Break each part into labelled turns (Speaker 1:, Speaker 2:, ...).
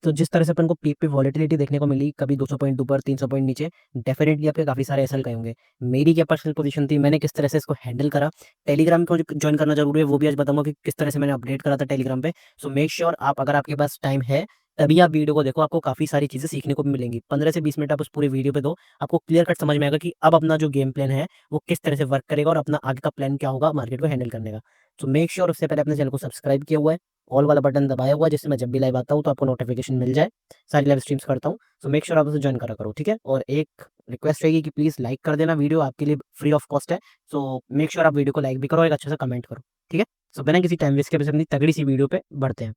Speaker 1: तो जिस तरह से अपन को पीक पे वॉलेटिलिटी देखने को मिली, कभी 200 पॉइंट ऊपर, 300 पॉइंट नीचे, डेफिनेटली आपके काफ़ी सारे एसएल गए होंगे। मेरी क्या पर्सनल पोजीशन थी, मैंने किस तरह से इसको हैंडल करा, टेलीग्राम को जॉइन करना जरूरी है, वो भी आज बताऊंगा कि किस तरह से मैंने अपडेट करा था टेलीग्राम पे। सो मेक श्योर आप, अगर आपके पास टाइम है, तभी आप वीडियो को देखो, आपको काफ़ी सारी चीज़ें सीखने को भी मिलेंगी। 15 से 20 मिनट आप उस पूरे वीडियो पे दो, आपको क्लियर कट समझ में आएगा कि अब अपना जो गेम प्लान है वो किस तरह से वर्क करेगा और अपना आगे का प्लान क्या होगा मार्केट को हैंडल करने का। तो मेक श्योर उससे पहले अपने चैनल को सब्सक्राइब किया हुआ है, ऑल वाला बटन दबाया हुआ है, जिससे मैं जब भी लाइव आता हूँ तो आपको नोटिफिकेशन मिल जाए, सारी लाइव स्ट्रीम्स करता हूँ। सो मेक श्योर आप उसे ज्वाइन करा करो, ठीक है। और एक रिक्वेस्ट रहेगी कि प्लीज़ लाइक कर देना, वीडियो आपके लिए फ्री ऑफ कॉस्ट है। सो मेक श्योर आप वीडियो को लाइक भी करो, एक अच्छा सा कमेंट करो, ठीक है। सो बिना किसी टाइम वेस्ट के अपनी तगड़ी सी वीडियो पे बढ़ते हैं।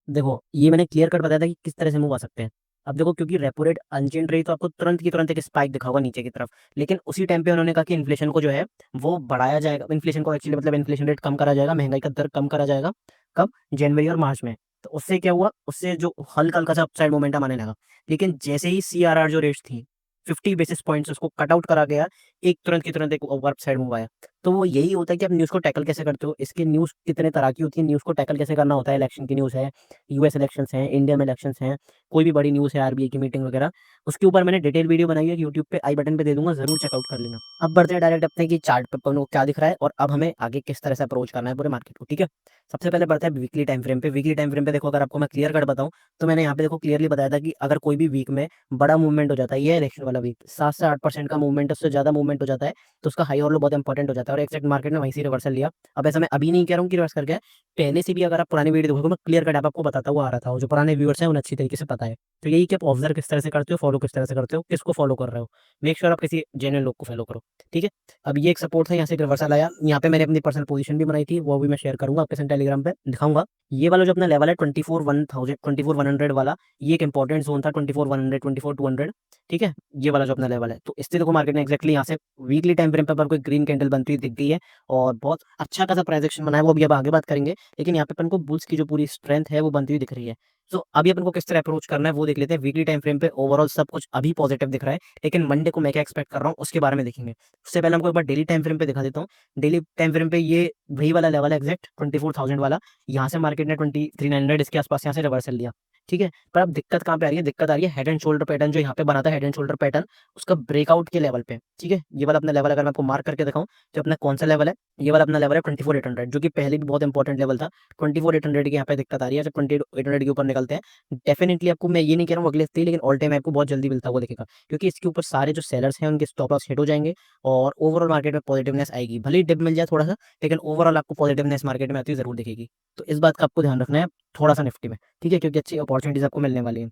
Speaker 1: देखो, ये मैंने क्लियर कट बताया था कि किस तरह से मूव आ सकते हैं। अब देखो, क्योंकि रेपो रेट अनचेंज रही तो आपको तुरंत की तुरंत एक स्पाइक दिखा होगा नीचे की तरफ, लेकिन उसी टाइम पे उन्होंने कहा कि इन्फ्लेशन को जो है वो बढ़ाया जाएगा, इन्फ्लेशन को एक्चुअली मतलब इन्फ्लेशन रेट कम करा जाएगा, महंगाई का दर कम करा जाएगा। कब? जनवरी और मार्च में। तो उससे क्या हुआ, उससे जो हल्का हल्का सा अपसाइड मोमेंटम आने लगा। लेकिन जैसे ही सीआरआर जो रेट्स थी 50 बेसिस पॉइंट्स उसको कट आउट करा गया, एक तुरंत की तुरंत एक ओवर अपसाइड मूव आया। तो वो यही होता है कि आप न्यूज़ को टैकल कैसे करते हो, इसकी न्यूज़ कितने तरह की होती है, न्यूज़ को टैकल कैसे करना होता है। इलेक्शन की न्यूज़ है, यूएस इलेक्शंस हैं, इंडिया में इलेक्शंस हैं, कोई भी बड़ी न्यूज़ है, आरबीआई की मीटिंग वगैरह, उसके ऊपर मैंने डिटेल वीडियो बनाई है, यूट्यूब पे आई बटन पे दे दूंगा, जरूर चेकआउट कर लेना। अब बढ़ते हैं डायरेक्ट अपने की चार्ट पे अपन को क्या दिख रहा है और अब हमें आगे किस तरह से अप्रोच करना है पूरे मार्केट को, ठीक है। सबसे पहले बढ़ता है वीकली टाइम फ्रेम पे। वीकली टाइम फ्रेम पे देखो, अगर आपको मैं क्लियर कट बताऊं तो मैंने यहाँ पे देखो क्लियरली बताया था कि अगर कोई भी वीक में बड़ा मूवमेंट हो जाता है, ये इलेक्शन वाला वीक 7 से 8% का मूवमेंट, उससे ज्यादा मूवमेंट हो जाता है, तो उसका हाई और लो बहुत इंपॉर्टेंट हो जाता है। और एक्जैक्ट मार्केट ने वहीं से रिवर्सल लिया। अब ऐसा मैं अभी नहीं कह रहा हूँ कि रिवर्स कर गया, पहले से भी अगर आप पुरानी वीडियो देखोगे, मैं क्लियर कट आपको बताता हुआ आ रहा था, जो पुराने व्यूअर्स हैं उन्हें अच्छी तरीके से पता है। तो यही कि आप ऑब्जर्व किस तरह से करते हो, फॉलो किस तरह से करते हो, किसको फॉलो कर रहे हो, मेक श्योर आप किसी जेन्युइन लोग को फॉलो करो, ठीक है। अब ये एक सपोर्ट था, यहाँ से एक रिवर्सल आया, यहाँ पे मैंने अपनी पर्सनल पोजीशन भी बनाई थी, वो भी मैं शेयर करूंगा आपके साथ टेलीग्राम पे दिखाऊंगा। ये वाला जो अपना लेवल है 24,1000, 24,100 वाला, ये एक इंपॉर्टेंट जोन था, 24,100, 24,200, ठीक है। ये वाला जो अपना लेवल है, तो इससे देखो मार्केट ने एक्जैक्टली यहाँ से वीकली टाइम फ्रेम पर कोई ग्रीन कैंडल बनती हुई दिख गई है और बहुत अच्छा खासा प्राइस एक्शन बना है, वो भी अब आगे बात करेंगे। लेकिन यहाँ पे अपन को बुल्स की जो पूरी स्ट्रेंथ है वो बनती हुई दिख रही है। तो अभी अपन को किस तरह अप्रोच करना है वो देख लेते हैं। वीकली टाइम फ्रेम पे ओवरऑल सब कुछ अभी पॉजिटिव दिख रहा है, लेकिन मंडे को मैं क्या एक्सपेक्ट कर रहा हूँ उसके बारे में देखेंगे। उससे पहले हमको एक बार डेली टाइम फ्रेम पे दिखा देता हूँ। डेली टाइम फ्रेम पे ये वही वाला लेवल है एग्जैक्ट 24,000 वाला। यहाँ से मार्केट ने 23,900 इसके आसपास यहाँ से रिवर्सल लिया, ठीक है। पर अब दिक्कत कहाँ पे आ रही है, दिक्कत आ रही है हेड एंड शोल्डर पैटर्न जो यहाँ पे बना था, हेड एंड शोल्डर पैटर्न उसका ब्रेकआउट के लेवल पे, ठीक है। ये वाला अपना लेवल अगर मैं आपको मार्क करके दिखाऊं तो अपना कौन सा लेवल है, ये वाला अपना लेवल है 24,800, जो कि पहले भी बहुत इंपॉर्टेंट लेवल था। 24,800 की यहाँ पे दिक्कत आ रही है, जब 2800 के ऊपर निकलते हैं डेफिनेटली आपको, मैं ये नहीं कह रहा हूँ अगले हफ्ते ही, लेकिन ऑल टाइम आपको बहुत जल्दी मिलता हुआ दिखेगा, क्योंकि इसके ऊपर सारे जो सेलर्स हैं उनके स्टॉप लॉस हिट हो जाएंगे और ओवरऑल मार्केट में पॉजिटिवनेस आएगी। भले ही डिप मिल जाए थोड़ा सा, लेकिन ओवरऑल आपको पॉजिटिवनेस मार्केट में आती हुई जरूर दिखेगी। तो इस बात का आपको ध्यान रखना है थोड़ा सा निफ्टी में, ठीक है, क्योंकि अच्छी अपॉर्चुनिटीज आपको मिलने वाली है।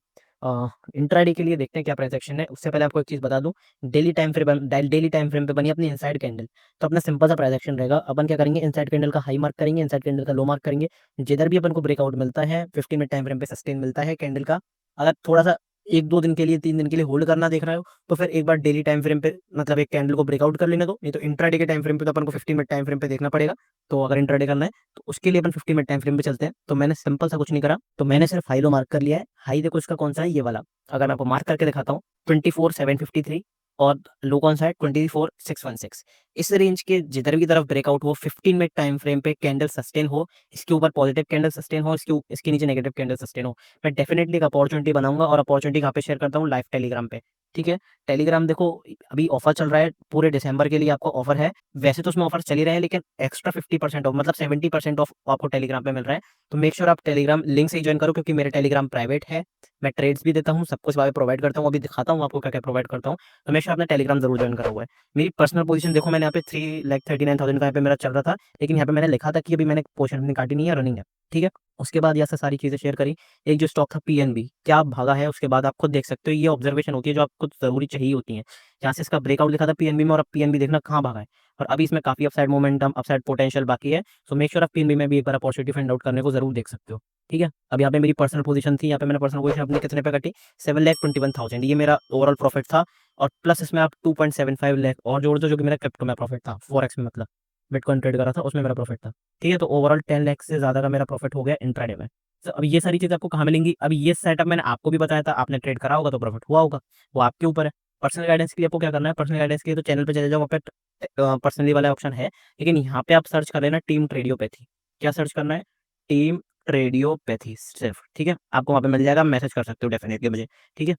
Speaker 1: इंट्राडे के लिए देखते हैं क्या प्राइस एक्शन है। उससे पहले आपको एक चीज बता दूं, डेली टाइम फ्रेम पे बनी अपनी इनसाइड कैंडल, तो अपना सिंपल सा प्राइस एक्शन रहेगा। अपन क्या करेंगे, इनसाइड कैंडल का हाई मार्क करेंगे, इनसाइड कैंडल का लो मार्क करेंगे। जिधर भी अपन को ब्रेकआउट मिलता है 15 मिनट टाइम फ्रेम पे सस्टेन मिलता है कैंडल का, अगर थोड़ा सा 1-2 दिन के लिए, 3 दिन के लिए होल्ड करना देख रहे हो, तो फिर एक बार डेली टाइम फ्रेम पे मतलब एक कैंडल को ब्रेकआउट कर लेने दो। नहीं तो इंट्राडे के टाइम फ्रेम पे तो अपन को 15 मिनट टाइम फ्रेम पे देखना पड़ेगा। तो अगर इंट्राडे करना है तो उसके लिए अपन 15 मिनट टाइम फ्रेम पे चलते हैं। तो मैंने सिंपल सा कुछ नहीं करा, तो मैंने सिर्फ हाई लो मार्क कर लिया है। हाई देखो इसका कौन सा है, ये वाला, अगर मैं आपको मार्क करके दिखाता हूँ 24,753, और लो कौन सा है 24,616। इस रेंज के जिधर भी तरफ ब्रेकआउट हो 15 मिनट टाइम फ्रेम पे कैंडल सस्टेन हो, इसके ऊपर पॉजिटिव कैंडल सस्टेन हो, इसके नीचे नेगेटिव कैंडल सस्टेन हो, मैं डेफिनेटली एक अपॉर्चुनिटी बनाऊंगा। और अपॉर्चुनिटी कहाँ पे शेयर करता हूँ, लाइव टेलीग्राम पे, ठीक है। टेलीग्राम देखो, अभी ऑफर चल रहा है, पूरे दिसंबर के लिए आपको ऑफर है। वैसे तो उसमें ऑफर चल ही रहे हैं, लेकिन एक्स्ट्रा 50% ऑफ, मतलब 70% ऑफ आपको टेलीग्राम पे मिल रहा है। तो मेक श्योर आप टेलीग्राम लिंक से ही ज्वाइन करो, क्योंकि मेरे टेलीग्राम प्राइवेट है, मैं ट्रेड्स भी देता हूँ, सब कुछ प्रोवाइड करता हूँ, अभी दिखाता हूँ आपको क्या क्या प्रोवाइड करता हूँ। तो मेक श्योर आपने टेलीग्राम जरूर ज्वाइन करा हुआ है। मेरी पर्सनल पोजीशन देखो, मैंने यहाँ पे 3,39,000 का यहाँ पे मेरा चल रहा था, लेकिन यहाँ पे मैंने लिखा था कि अभी मैंने पोजीशन अपनी काटी नहीं है, रनिंग है, ठीक है। उसके बाद यहाँ से सारी चीजें शेयर करी। एक जो स्टॉक था पीएनबी, क्या भागा है, उसके बाद आप खुद देख सकते हो, ये ऑब्जर्वेशन होती है जो आपको जरूरी चाहिए होती है। जहाँ से इसका ब्रेकआउट लिखा था पीएनबी में, और अब पीएनबी देखना कहाँ भागा है, और अभी इसमें काफी अपसाइड मोमेंटम, अपसाइड पोटेंशियल बाकी है। सो मेक श्योर आप पीएनबी में भी एक बार अपॉर्चुनिटी फाइंड आउट करने को जरूर देख सकते हो, ठीक है। अब यहाँ पे मेरी पर्सनल पोजीशन थी, यहाँ पे मैंने पर्सनल पोजीशन अपनी कितने पे कटी, 7,21,000, ये मेरा ओवरऑल प्रॉफिट था। और प्लस इसमें आप 2.75 लाख और जोड़ दो, जो कि मेरा क्रिप्टो में प्रॉफिट था, फॉरेक्स में, मतलब बिटकॉइन ट्रेड करा था उसमें मेरा प्रॉफिट था, ठीक है। तो ओवरऑल 10 लाख से ज्यादा का मेरा प्रॉफिट हो गया इंट्राडे में। तो अब ये सारी चीज़ आपको कहाँ मिलेंगी, अभी ये सेटअप मैंने आपको भी बताया था, आपने ट्रेड करा होगा तो प्रॉफिट हुआ होगा, वो आपके ऊपर है। पर्सनल गाइडेंस के लिए आपको क्या करना है, पर्सनल गाइडेंस के लिए तो चैनल पे चले जाओ, वहाँ पे पर्सनली वाला ऑप्शन है, लेकिन यहाँ पे आप सर्च कर लेना टीम ट्रेडियोपैथी। क्या सर्च करना है? टीम ट्रेडियोपैथी सिर्फ, ठीक है? आपको वहाँ पे मिल जाएगा, मैसेज कर सकते हो डेफिनेटली मुझे, ठीक है?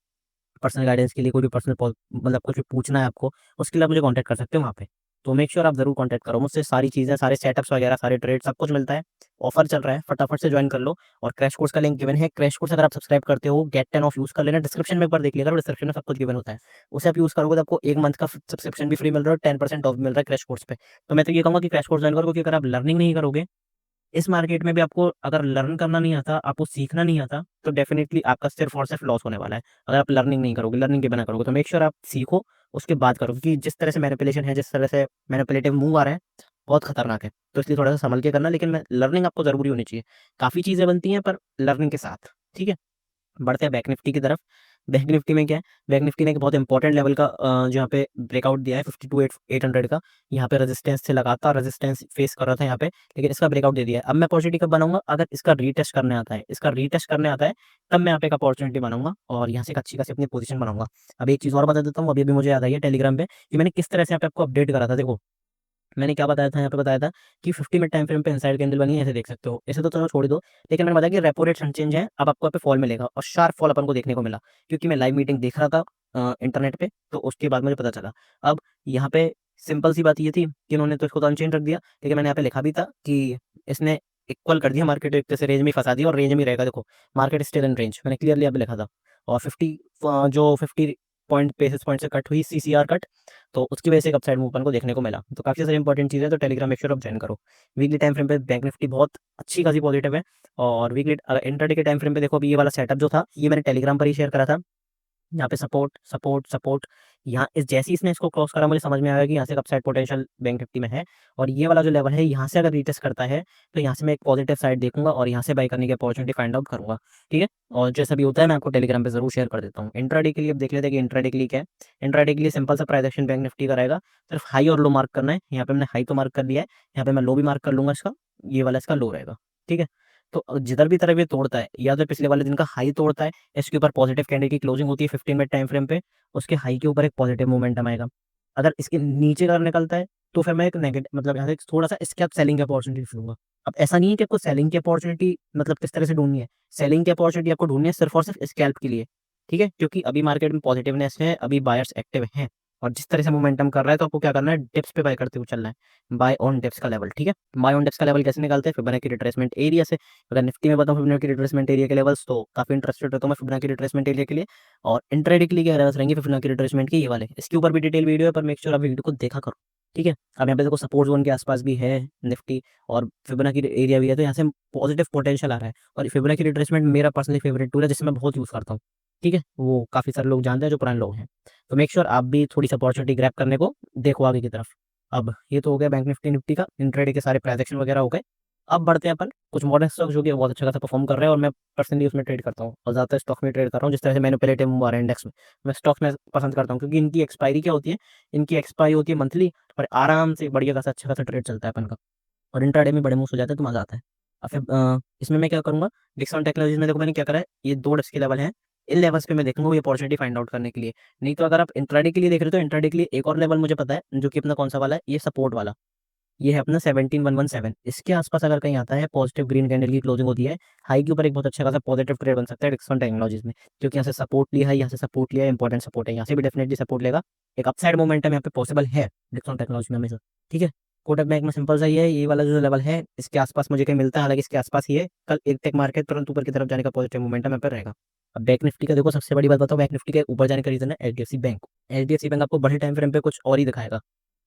Speaker 1: पर्सनल गाइडेंस के लिए कोई भी पर्सनल मतलब कुछ भी पूछना है आपको, उसके लिए आप मुझे कांटेक्ट कर सकते हो वहाँ पे। तो मेक श्योर आप ज़रूर कांटेक्ट करो मुझसे, सारी चीज़ें, सारे सेटअप्स वगैरह, सारे ट्रेड सब कुछ मिलता है। ऑफर चल रहा है, फटाफट से ज्वाइन कर लो। और क्रैश कोर्स का लिंक गिवन है, क्रैश कोर्स अगर आप सब्सक्राइब करते हो, गेट 10 ऑफ यूज़ कर लेना, डिस्क्रिप्शन में एक बार देख लिया करो, डिस्क्रिप्शन में सब कुछ गिवन होता है। उसे आप यूज़ करोगे तो आपको 1 मंथ का सब्सक्रिप्शन भी फ्री मिल रहा है और 10% ऑफ मिल रहा है क्रैश कोर्स पे। तो मैं तो ये कहूँगा कि क्रैश कोर्स ज्वाइन करो, क्योंकि अगर आप लर्निंग नहीं करोगे इस मार्केट में भी, आपको अगर लर्न करना नहीं आता, आपको सीखना नहीं आता, तो डेफिनिटली आपका सिर्फ और सिर्फ लॉस होने वाला है। अगर आप लर्निंग नहीं करोगे, लर्निंग के बिना करोगे, तो मेक श्योर आप सीखो, उसके बाद करो, क्योंकि जिस तरह से मैनिपुलेशन है, जिस तरह से मैनिपुलेटिव मूव आ रहा है, बहुत खतरनाक है। तो इसलिए थोड़ा सा संभल के करना, लेकिन लर्निंग आपको ज़रूरी होनी चाहिए। काफ़ी चीज़ें बनती हैं, पर लर्निंग के साथ, ठीक है? बढ़ते हैं बैक निफ्टी की तरफ। बैक निफ्टी में क्या है, बैक निफ्टी ने एक बहुत इंपॉर्टेंट लेवल का जहाँ पे ब्रेकआउट दिया है 52,800 का। यहाँ पे रेजिस्टेंस से लगातार रेजिस्टेंस फेस कर रहा था यहाँ पे, लेकिन इसका ब्रेकआउट दे दिया है। अब मैं अपॉर्चुनिटी कब बनाऊंगा? अगर इसका रीटेस्ट करने आता है, इसका रीटेस्ट करने आता है, तब मैं यहाँ पे एक अपॉर्चुनिटी बनाऊंगा और यहाँ से एक अच्छी खासी अपनी पोजीशन बनाऊंगा। अब एक चीज़ और बता देता हूँ, अभी अभी मुझे याद आई है टेलीग्राम पे, कि मैंने किस तरह से यहाँ पे आपको अपडेट करा था। देखो, मैंने क्या बताया था, यहाँ पे बताया था कि 50 मिनट टाइम फ्रेम पे इनसाइड कैंडल बनी है, ऐसे देख सकते हो। ऐसे तो चलो छोड़ दो, लेकिन मैंने बताया कि रेपो रेट अनचेंज है, अब आपको यहाँ पे फॉल मिलेगा, और शार्प फॉल अपन को देखने को मिला, क्योंकि मैं लाइव मीटिंग देख रहा था इंटरनेट पे, तो उसके बाद मुझे पता चला। अब यहाँ पे सिंपल सी बात ये थी कि इन्होंने तो इसको तो अनचेंज रख दिया, लेकिन मैंने यहाँ पे लिखा भी था कि इसने इक्वल कर दिया मार्केट, एक तरह से रेंज में फंसा दिया, और रेंज में रहेगा। देखो, मार्केट स्टिल इन रेंज, मैंने क्लियरली यहाँ पे लिखा था। और 50 पॉइंट बेसिस पॉइंट से कट हुई, सीसीआर कट, तो उसकी वजह से एक अपसाइड मूव अपन को देखने को मिला। तो काफ़ी सारी इंपॉर्टेंट चीज़ है, तो टेलीग्राम मेक श्योर आप ज्वाइन करो। वीकली टाइम फ्रेम पे बैंक निफ्टी बहुत अच्छी खासी पॉजिटिव है, और वीकली इंट्राडे के टाइम फ्रेम पे देखो, अभी ये वाला सेटअप जो था, ये मैंने टेलीग्राम पर ही शेयर करा था। यहाँ पे सपोर्ट सपोर्ट सपोर्ट, यहाँ इस जैसे ही इसने इसको क्रॉस करा, मुझे समझ में आया कि यहाँ से अपसाइड पोटेंशियल बैंक निफ्टी में है। और ये वाला जो लेवल है, यहाँ से अगर रीटेस्ट करता है, तो यहाँ से मैं एक पॉजिटिव साइड देखूंगा और यहाँ से बाई करने की अपॉर्चुनिटी फाइंड आउट करूंगा, ठीक है? और जैसा भी होता है, मैं आपको टेलीग्राम पे जरूर शेयर कर देता हूँ। इंट्राडे के लिए अब देख लेते हैं कि इंट्राडे के लिए क्या है। इंट्राडे के लिए सिंपल सा प्राइस एक्शन बैंक निफ्टी का रहेगा, सिर्फ हाई और लो मार्क करना है। यहाँ पे मैंने हाई तो मार्क कर लिया है, यहाँ पे मैं लो भी मार्क कर लूंगा इसका, ये वाला इसका लो रहेगा, ठीक है? तो जिधर भी तरफ ये तोड़ता है, या तो पिछले वाले दिन का हाई तोड़ता है, इसके ऊपर पॉजिटिव कैंडल की क्लोजिंग होती है 15 मिनट टाइम फ्रेम पे, उसके हाई के ऊपर एक पॉजिटिव मोमेंटम आएगा। अगर इसके नीचे का निकलता है, तो फिर मैं एक नेगेटिव, मतलब यहाँ से थोड़ा सा इसके आप सेलिंग की अपॉर्चुनिटी लूंगा। अब ऐसा नहीं है कि आपको सेलिंग की अपॉर्चुनिटी मतलब किस तरह से ढूंढनी है, सेलिंग की अपॉर्चुनिटी आपको ढूंढनी है सिर्फ और सिर्फ स्कैल्प के लिए, ठीक है? क्योंकि अभी मार्केट में पॉजिटिवनेस है, अभी बायर्स एक्टिव हैं, और जिस तरह से मोमेंटम कर रहा है, तो आपको क्या करना है, डिप्स पे बाय करते हुए चलना है, बाय ऑन डिप्स का लेवल, ठीक है? बाय ऑन डिप्स का लेवल कैसे निकालते हैं? फिबोनाची रिट्रेसमेंट एरिया से। अगर निफ्टी में बताऊं फिबोनाची रिट्रेसमेंट एरिया के लेवल्स, तो काफी इंटरेस्टेड रहता हूं मैं फिबोनाची रिट्रेसमेंट एरिया के लिए। और इंट्राडे के लिए क्या लेवल्स रहेंगे फिबोनाची रिट्रेसमेंट के, ये वाले। इसके ऊपर भी डिटेल वीडियो है, पर मेक श्योर आप वीडियो को देखा करो, ठीक है? अब यहाँ पे देखो, सपोर्ट जोन के आसपास भी है निफ्टी, और फिबोनाची एरिया भी है, तो यहाँ से पॉजिटिव पोटेंशियल आ रहा है। और फिबोनाची रिट्रेसमेंट मेरा पर्सनली फेवरेट टूल है, जिसे मैं बहुत यूज करता हूँ, ठीक है? वो काफी सारे लोग जानते हैं जो पुराने लोग हैं। तो मेक श्योर आप भी थोड़ी सी अपॉर्चुनिटी ग्रैब करने को देखो आगे की तरफ। अब ये तो हो गया बैंक निफ्टी निफ्टी का, इंट्राडे के सारे प्राइस एक्शन वगैरह हो गए। अब बढ़ते हैं अपन कुछ मॉडर्न स्टॉक, जो कि बहुत अच्छा खासा परफॉर्म कर रहे हैं, और मैं पर्सनली उसमें ट्रेड करता हूँ, और ज़्यादातर स्टॉक में ट्रेड कर रहा हूँ। जिस तरह से मैनिपुलेटिव मूव आ रहा है इंडेक्स में, मैं स्टॉक्स में पसंद करता हूँ, क्योंकि इनकी एक्सपायरी क्या होती है, इनकी एक्सपायरी होती है मंथली, और आराम से बढ़िया खासा अच्छा खासा ट्रेड चलता है अपन का, और इंट्राडे में बड़े मूव्स हो जाते हैं, तो मजा आता है। और फिर इसमें मैं क्या करूँगा, डिक्सन टेक्नोलॉजीज में देखो मैंने क्या करा है, ये 2 डेस्क के लेवल हैं, इन लेवल्स पे मैं देखूंगा ये अपॉर्चुनिटी फाइंड आउट करने के लिए। नहीं तो अगर आप इंट्राडे के लिए देख रहे हो, तो इंट्राडे के लिए एक और लेवल मुझे पता है, जो कि अपना कौन सा वाला है, ये सपोर्ट वाला, ये है अपना 17117। इसके आसपास अगर कहीं आता है, पॉजिटिव ग्रीन कैंडल की क्लोजिंग होती है, हाई के ऊपर एक बहुत अच्छा खासा पॉजिटिव ट्रेड बन सकता है डिक्सन टेक्नोलॉजीज में, क्योंकि यहाँ से सपोर्ट लिया है, यहाँ से सपोर्ट लिया है, इंपॉर्टेंट सपोर्ट है, यहाँ से भी डेफिनेटली सपोर्ट लेगा। एक अपसाइड मोमेंटम यहाँ पे पॉसिबल है डिक्सन टेक्नोलॉजी में हमेशा, ठीक है? कोटक बैंक में सिंपल सा ही है, ये वाला जो लेवल है, इसके आसपास मुझे कहीं मिलता है, हालांकि इसके आसपास ही है। कल एक टेक मार्केट तुरंत ऊपर की तरफ जाने का पॉजिटिव मोमेंटम यहाँ पर रहेगा। अब बैंक निफ्टी का देखो, सबसे बड़ी बात बताओ, बैंक निफ्टी के ऊपर जाने का रीजन है एचडीएफसी बैंक। एचडीएफसी बैंक आपको बड़े टाइम फ्रेम पे कुछ और ही दिखाएगा।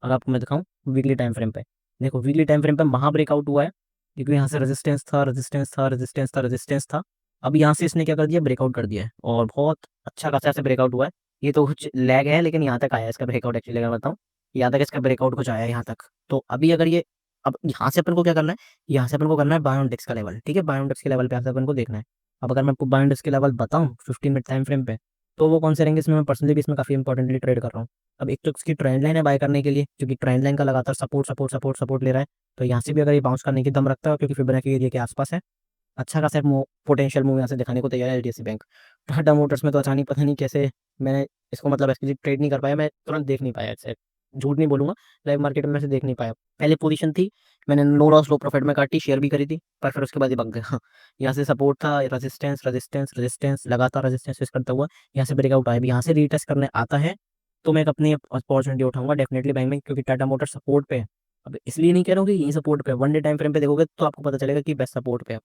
Speaker 1: अगर आपको मैं दिखाऊं वीकली टाइम फ्रेम पे, देखो वीकली टाइम फ्रेम पे महा ब्रेकआउट हुआ है, क्योंकि यहाँ से रेजिस्टेंस था, रेजिस्टेंस था, रेजिस्टेंस था, रेजिस्टेंस था। अब यहाँ से इसने क्या कर दिया, ब्रेकआउट कर दिया है, और बहुत अच्छा खासा से ब्रेकआउट हुआ है। ये तो कुछ लैग है, लेकिन यहाँ तक आया है इसका ब्रेकआउट, एक्चुअली अगर बताऊँ, यहाँ तक इसका ब्रेकआउट कुछ आया है यहाँ तक। तो अभी अगर ये, अब यहाँ से अपन को क्या करना है, यहाँ से अपन को करना है बाय ऑन डिप्स का लेवल, ठीक है? बाय ऑन डिप्स के लेवल पे अपन को देखना है। अब अगर मैं आपको बाय ऑन डिप्स के लेवल बताऊँ 15 मिनट टाइम फ्रेम पे, तो वो कौन से रहेंगे, इसमें मैं पर्सनली भी इसमें काफी इंपॉर्टेंटली ट्रेड कर रहा हूँ। अब एक तो इसकी ट्रेंड लाइन है बाय करने के लिए, क्योंकि ट्रेंड लाइन का लगातार सपोर्ट सपोर्ट सपोर्ट सपोर्ट ले रहा है, तो यहाँ से भी अगर ये बाउंस करने की दम रखता है, क्योंकि फिबोनाची एरिया के आसपास है, अच्छा खासा पोटेंशियल मूव यहाँ से दिखाने को तैयार है एचडीएफसी बैंक। टाटा मोटर्स में तो अचानक पता नहीं कैसे मैंने इसको मतलब ऐसे ट्रेड नहीं कर पाया, मैं तुरंत देख नहीं पाया ऐसे, झूठ नहीं बोलूँगा, लाइव मार्केट में मैं इसे देख नहीं पाया। पहले पोजीशन थी, मैंने नो लॉस लो प्रॉफिट में काटी, शेयर भी करी थी, पर फिर उसके बाद ये भाग गया। यहाँ से सपोर्ट था, रेजिस्टेंस, रेजिस्टेंस, रेजिस्टेंस, लगातार रेजिस्टेंस फेस करता हुआ यहाँ से ब्रेकआउट आया। अभी यहाँ से रीटेस्ट करने आता है तो मैं एक अपनी अपॉर्चुनिटी उठाऊंगा डेफिनेटली बैंक में, क्योंकि टाटा मोटर सपोर्ट पे है। अब इसलिए नहीं कह रहा हूँ कि यही सपोर्ट पे है, वन डे टाइम फ्रेम पे देखोगे तो आपको पता चलेगा कि बेस्ट सपोर्ट पे है,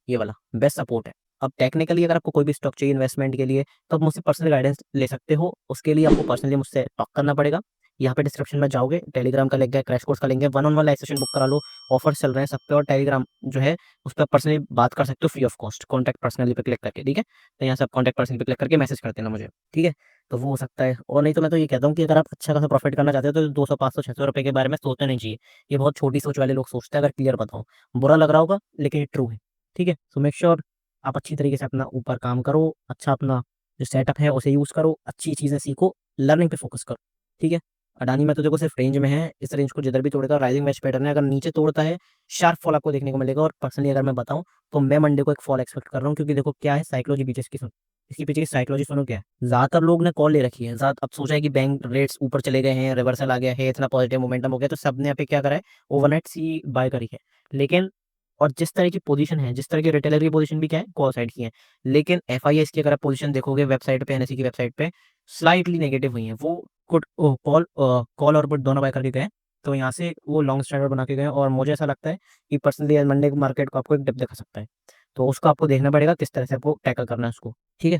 Speaker 1: ये वाला बेस्ट सपोर्ट है। अब टेक्निकली अगर आपको कोई भी स्टॉक चाहिए इन्वेस्टमेंट के लिए, तो आप मुझसे पर्सनल गाइडेंस ले सकते हो, उसके लिए आपको पर्सनली मुझसे टॉक करना पड़ेगा। यहाँ पे डिस्क्रिप्शन में जाओगे, टेलीग्राम का लिंक है, क्रैश कोर्स का लिंक है, one on one live session book करा लो, ऑफर्स चल रहे हैं सब पे, और टेलीग्राम जो है उस पर पर्सनली बात कर सकते हो free of cost, contact personally पे क्लिक करके, ठीक है। तो यहाँ से आप कॉन्टैक्ट पर्सनली पे क्लिक करके मैसेज कर देना मुझे, ठीक है। तो वो हो सकता है, और नहीं तो मैं तो ये कहता हूँ कि अगर आप अच्छा खासा प्रॉफिट करना चाहते हो तो 200 500 600 रुपए के बारे में सोचना नहीं चाहिए। ये बहुत छोटी सोच वाले लोग सोचते हैं, अगर क्लियर बताऊँ, बुरा लग रहा होगा लेकिन ये ट्रू है, ठीक है। सो मेक श्योर आप अच्छी तरीके से अपना ऊपर काम करो, अच्छा अपना जो सेटअप है उसे यूज़ करो, अच्छी चीज़ें सीखो, लर्निंग पे फोकस करो, ठीक है। अडानी में तो देखो सिर्फ रेंज में है, इस रेंज को जिधर भी तोड़ेगा राइजिंग वेज पैटर्न है, अगर नीचे तोड़ता है शार्प फॉल आपको देखने को मिलेगा। और पर्सनली अगर मैं बताऊं तो मैं मंडे को एक फॉल एक्सपेक्ट कर रहा हूँ, क्योंकि देखो क्या है साइकोलॉजी पीछे इसकी, सुन इसके पीछे की साइकोलॉजी सुनो क्या है। ज्यादातर लोग ने कॉल ले रखी है, ज्यादा अब सोचा है कि बैंक रेट्स ऊपर चले गए हैं, रिवर्सल आ गया है, इतना पॉजिटिव मोमेंटम हो गया, तो सबने यहाँ पे क्या करा है, ओवरनाइट सी बाय करी है। लेकिन और जिस तरह की पोजीशन है, जिस तरह की रिटेलर की पोजीशन भी क्या है, कॉल साइड की है, लेकिन एफआईएस की अगर आप पोजीशन देखोगे वेबसाइट पे, एनएसई की वेबसाइट पे स्लाइटली नेगेटिव हुई है। वो कुछ कॉल और पुट दोनों बाय करके गए, तो यहाँ से वो लॉन्ग स्टैंडर्ड बना के गए, और मुझे ऐसा लगता है कि पर्सनली मंडे मार्केट को आपको एक डिप दिखा सकता है। तो उसको आपको देखना पड़ेगा किस तरह से आपको टैकल करना है उसको, ठीक है।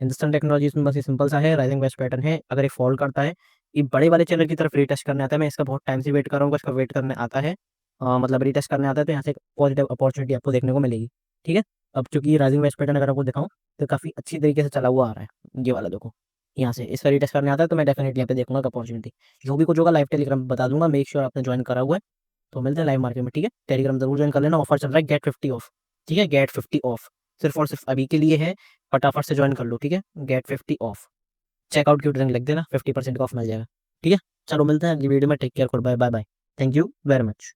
Speaker 1: हिंदुस्तान टेक्नोलॉजीज में बस ये सिंपल सा है, राइजिंग वेस्ट पैटर्न है, अगर ये फॉल करता है, ये बड़े वाले चैनल की तरफ रीटेस्ट करने आता है, मैं इसका बहुत टाइम से वेट कर रहा हूँ, इसका वेट करने आता है, मतलब रीटेस्ट करने आता है, तो यहाँ से एक पॉजिटिव अपॉर्चुनिटी आपको देखने को मिलेगी, ठीक है। अब चूंकि राइजिंग वेस्ट पैटर्न अगर आपको दिखाऊं तो काफी अच्छी तरीके से चला हुआ आ रहा है, ये वाला देखो, यहाँ से इसका रीटेस्ट करने आता है, तो मैं डेफिनेटली यहाँ पे देखूंगा अपॉर्चुनिटी। जो भी कुछ होगा लाइव टेलीग्राम में बता दूंगा, मेक श्योर आपने ज्वाइन करा हुआ है। तो मिलते हैं लाइव मार्केट में, ठीक है। टेलीग्राम जरूर ज्वाइन कर लेना, ऑफर चल रहा है गेट 50 ऑफ, ठीक है, गेट 50 ऑफ सिर्फ और सिर्फ अभी के लिए है, फटाफट से ज्वाइन कर लो, ठीक है, गेट 50 ऑफ। चेकआउट की लिंक लिख देना, 50% का ऑफ मिल जाएगा, ठीक है। चलो मिलते हैं अगली वीडियो में, take care, bye bye bye, thank you very much.